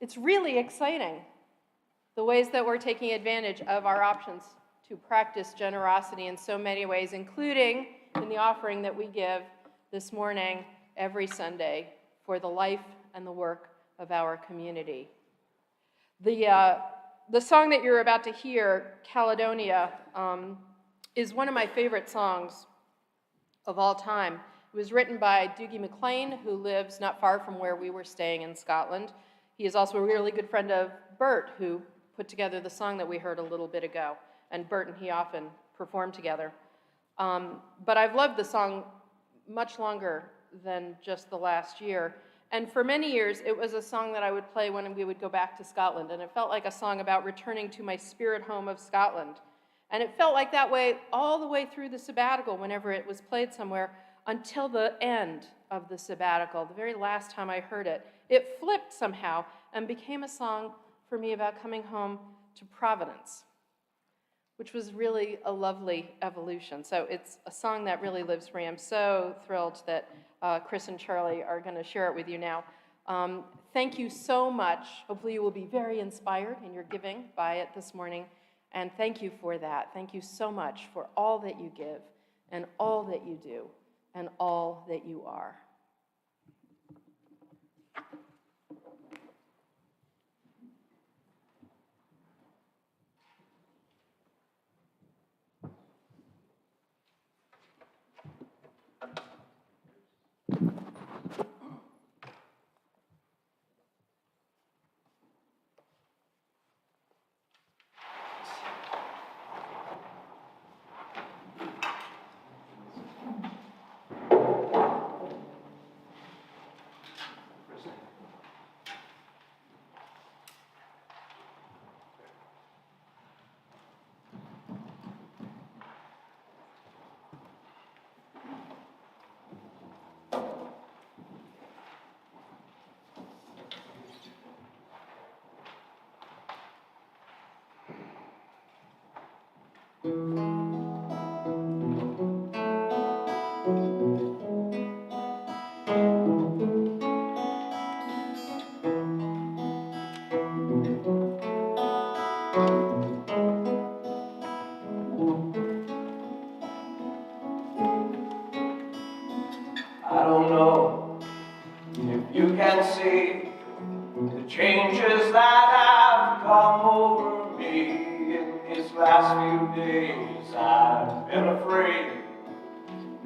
Speaker 3: It's really exciting, the ways that we're taking advantage of our options to practice generosity in so many ways, including in the offering that we give this morning every Sunday for the life and the work of our community. The song that you're about to hear, Caledonia, is one of my favorite songs of all time. It was written by Dougie MacLean, who lives not far from where we were staying in Scotland. He is also a really good friend of Bert, who put together the song that we heard a little bit ago. And Bert and he often perform together. But I've loved the song much longer than just the last year. And for many years, it was a song that I would play when we would go back to Scotland. And it felt like a song about returning to my spirit home of Scotland. And it felt like that way all the way through the sabbatical whenever it was played somewhere until the end of the sabbatical, the very last time I heard it. It flipped somehow and became a song for me about coming home to Providence, which was really a lovely evolution. So it's a song that really lives for me. I'm so thrilled that Chris and Charlie are going to share it with you now. Thank you so much. Hopefully you will be very inspired in your giving by it this morning. And thank you for that. Thank you so much for all that you give and all that you do and all that you are.
Speaker 8: I don't know if you can see the changes that have come over me in these last few days. I've been afraid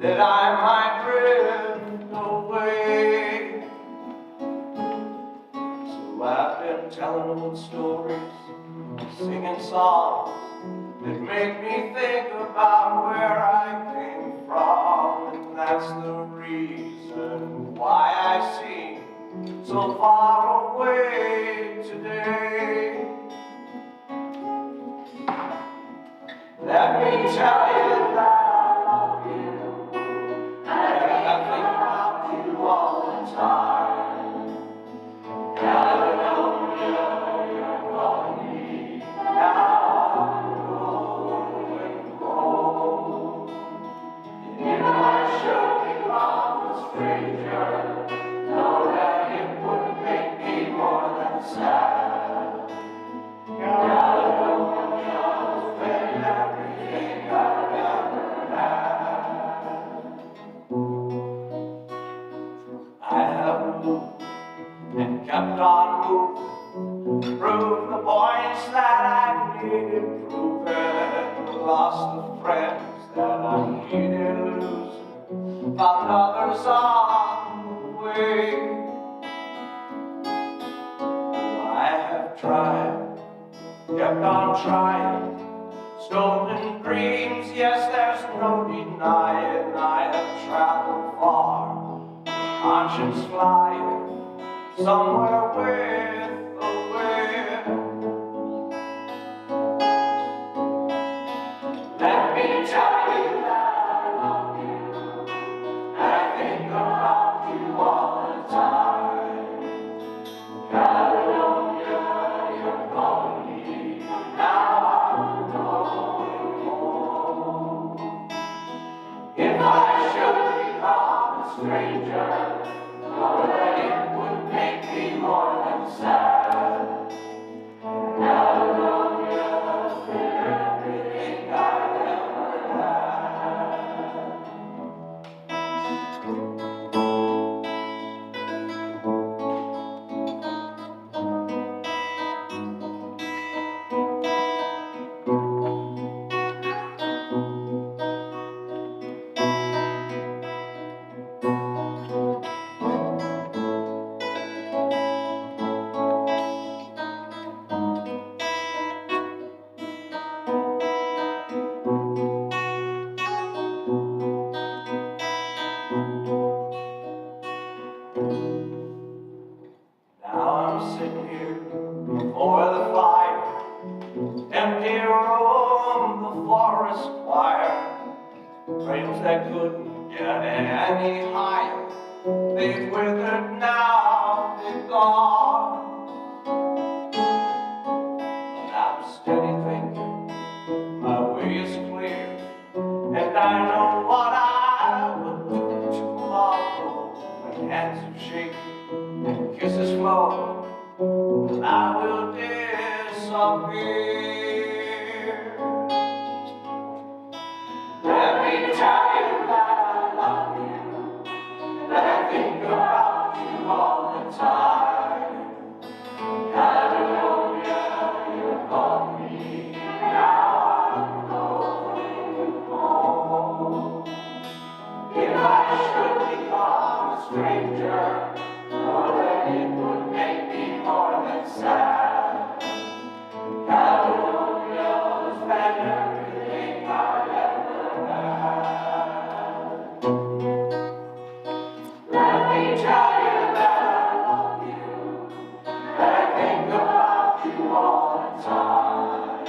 Speaker 8: that I might drift away. So I've been telling old stories, singing songs that make me think about where I came from. And that's the reason why I seem so far away today. Let me tell you that I love you, and I think about you all the time. Caledonia, you're calling me, now I'm going home. And if I should become a stranger, know that it would make me more than sad. Caledonia's been everything I've ever had. I have moved and kept on moving, proved the points that I needed proven, lost the friends that I needed losing, found others on the way. I have tried, kept on trying, stolen dreams, yes, there's no denying. I have traveled far, conscience flying, somewhere with the wind. Let me tell you that I love you, and I think about you all the time. Caledonia, you're calling me, now I'm going home. If I should become a stranger, know that it would make me more than sad. Caledonia's been everything I've ever had. Now I'm sitting here before the fire, empty room, the forest choir, dreams that couldn't get any higher, they've withered now, they're gone. But I'm steady thinking, my way is clear, and I know what I will do tomorrow. When hands are shaking and kisses flow, and I will disappear. Let me tell you that I love you, that I think about you all the time. Caledonia, you're calling me, now I'm going home. If I should become a stranger, know that it would make me more than sad. Caledonia's been everything I've ever had. Let me tell you that I love you, that I think about you all the time.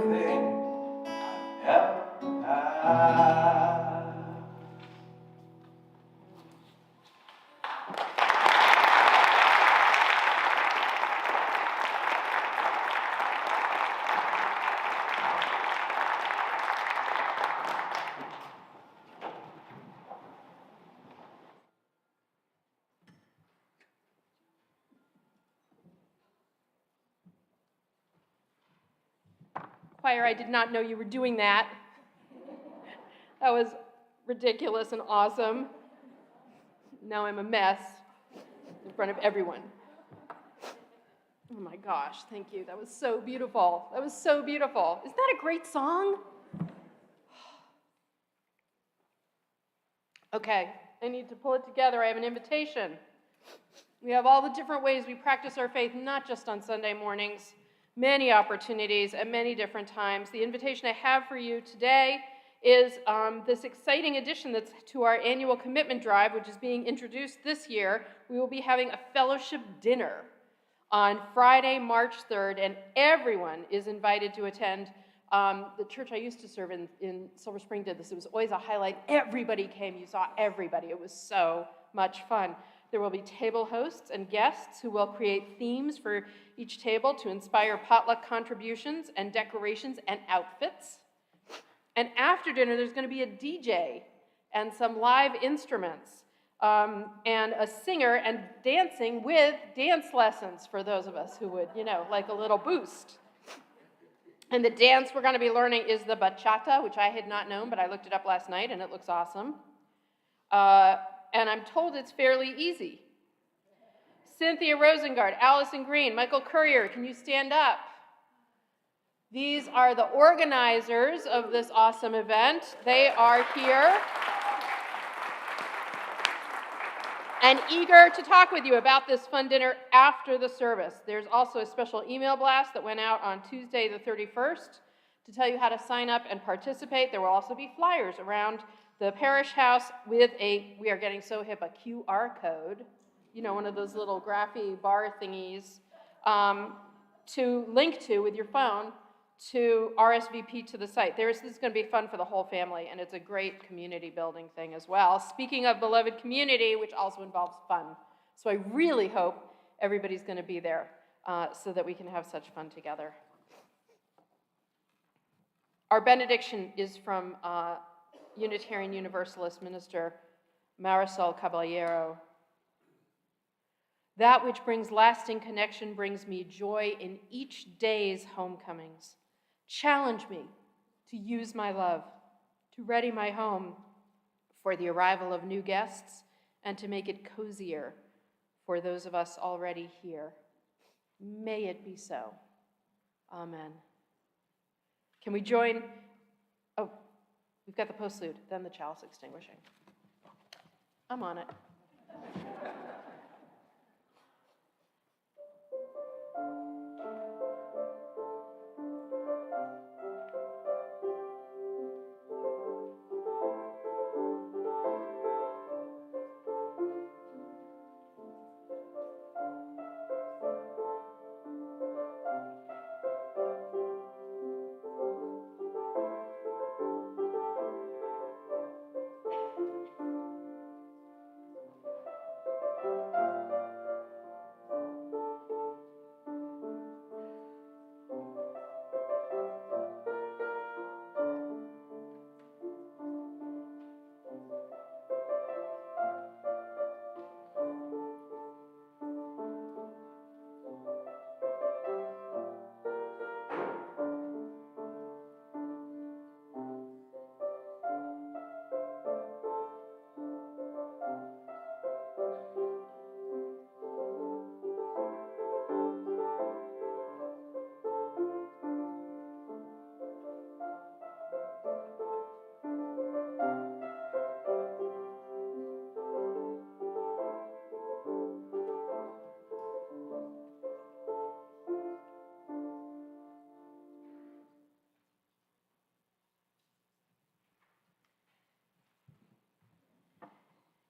Speaker 8: everything I've ever had.
Speaker 3: Choir, I did not know you were doing that. That was ridiculous and awesome. Now I'm a mess in front of everyone. Oh my gosh, thank you. That was so beautiful. That was so beautiful. Isn't that a great song? Okay, I need to pull it together. I have an invitation. We have all the different ways we practice our faith, not just on Sunday mornings, many opportunities at many different times. The invitation I have for you today is this exciting addition that's to our annual commitment drive, which is being introduced this year. We will be having a fellowship dinner on Friday, March 3rd, and everyone is invited to attend. The church I used to serve in Silver Spring did this. It was always a highlight. Everybody came. You saw everybody. It was so much fun. There will be table hosts and guests who will create themes for each table to inspire potluck contributions and decorations and outfits. And after dinner, there's going to be a DJ and some live instruments and a singer and dancing with dance lessons for those of us who would, like a little boost. And the dance we're going to be learning is the bachata, which I had not known, but I looked it up last night, and it looks awesome. And I'm told it's fairly easy. Cynthia Rosengard, Allison Green, Michael Currier, can you stand up? These are the organizers of this awesome event. They are here and eager to talk with you about this fun dinner after the service. There's also a special email blast that went out on Tuesday the 31st to tell you how to sign up and participate. There will also be flyers around the parish house with we are getting so hip, a QR code, one of those little graphy bar thingies, to link to with your phone to RSVP to the site. This is going to be fun for the whole family, and it's a great community building thing as well. Speaking of beloved community, which also involves fun. So I really hope everybody's going to be there so that we can have such fun together. Our benediction is from Unitarian Universalist minister Marisol Caballero. That which brings lasting connection brings me joy in each day's homecomings. Challenge me to use my love, to ready my home for the arrival of new guests, and to make it cozier for those of us already here. May it be so. Amen. Can we join? Oh, we've got the postlude, then the chalice extinguishing. I'm on it.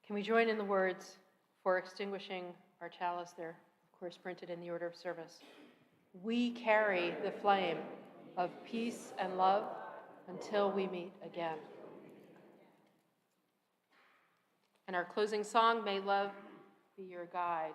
Speaker 3: Can we join in the words for extinguishing our chalice? They're, of course, printed in the order of service. We carry the flame. of peace and love until we meet again. And our closing song, May Love Be Your Guide.